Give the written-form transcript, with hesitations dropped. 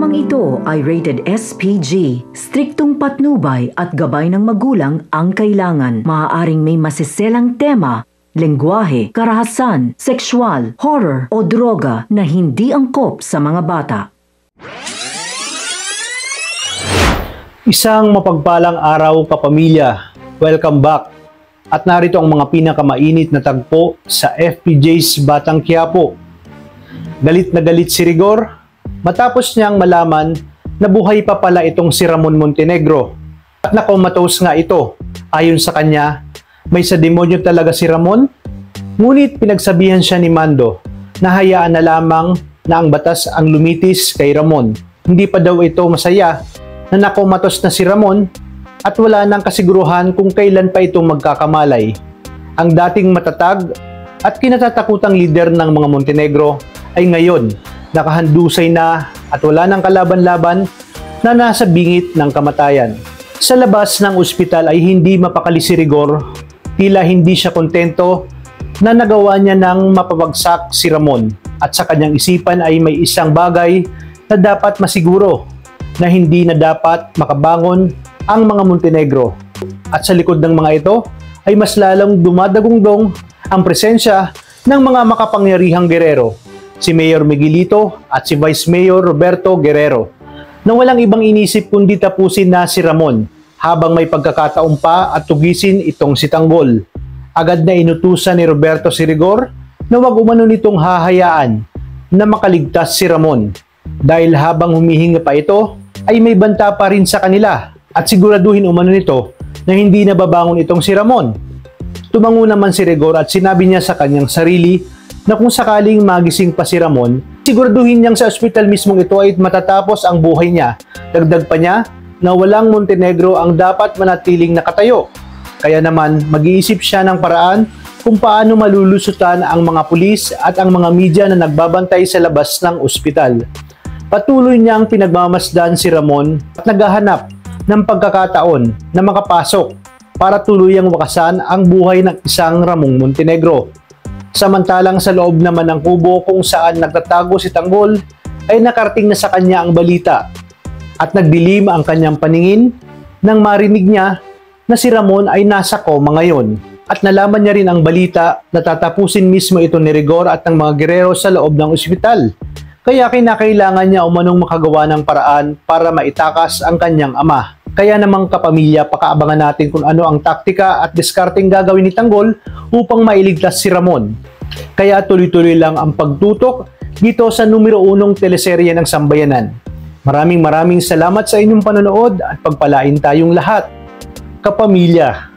Programang ito ay rated SPG. Striktong patnubay at gabay ng magulang ang kailangan. Maaaring may masiselang tema, lengguwahe, karahasan, sexual, horror o droga na hindi angkop sa mga bata. Isang mapagpalang araw, kapamilya. Welcome back. At narito ang mga pinakamainit na tagpo sa FPJ's Batang Quiapo. Galit na galit si Rigor matapos niyang malaman na buhay pa pala itong si Ramon Montenegro. At nakomatos nga ito. Ayon sa kanya, may sa demonyo talaga si Ramon. Ngunit pinagsabihan siya ni Mando na hayaan na lamang na ang batas ang lumitis kay Ramon. Hindi pa daw ito masaya na nakomatos na si Ramon at wala nang kasiguruhan kung kailan pa itong magkakamalay. Ang dating matatag at kinatatakutang lider ng mga Montenegro ay ngayon nakahandusay na at wala nang kalaban-laban na nasa bingit ng kamatayan. Sa labas ng ospital ay hindi mapakali si Rigor, tila hindi siya kontento na nagawa niya ng mapabagsak si Ramon at sa kanyang isipan ay may isang bagay na dapat masiguro na hindi na dapat makabangon ang mga Montenegro. At sa likod ng mga ito ay mas lalong dumadagundong ang presensya ng mga makapangyarihang gerero, si Mayor Miguelito at si Vice Mayor Roberto Guerrero, na walang ibang inisip kundi tapusin na si Ramon habang may pagkakataon pa at tugisin itong si Tanggol. Agad na inutusan ni Roberto si Rigor na wag umano nitong hahayaan na makaligtas si Ramon dahil habang humihinga pa ito ay may banta pa rin sa kanila at siguraduhin umano nito na hindi nababangon itong si Ramon. Tumango naman si Rigor at sinabi niya sa kanyang sarili na kung sakaling magising pa si Ramon, siguraduhin niyang sa ospital mismong ito ay matatapos ang buhay niya. Dagdag pa niya na walang Montenegro ang dapat manatiling nakatayo. Kaya naman mag-iisip siya ng paraan kung paano malulusutan ang mga pulis at ang mga media na nagbabantay sa labas ng ospital. Patuloy niyang pinagmamasdan si Ramon at naghahanap ng pagkakataon na makapasok para tuluyang wakasan ang buhay ng isang Ramon Montenegro. Samantalang sa loob naman ng kubo kung saan nagtatago si Tanggol ay nakarating na sa kanya ang balita at nagdilim ang kanyang paningin nang marinig niya na si Ramon ay nasa koma ngayon at nalaman niya rin ang balita na tatapusin mismo ito ni Rigor at ng mga gerero sa loob ng ospital. Kaya kinakailangan niya umanong makagawa ng paraan para maitakas ang kanyang ama. Kaya namang kapamilya, pakaabangan natin kung ano ang taktika at diskarteng gagawin ni Tanggol upang mailigtas si Ramon. Kaya tuloy-tuloy lang ang pagtutok dito sa numero 1 teleserye ng Sambayanan. Maraming salamat sa inyong panonood at pagpalain tayong lahat, kapamilya.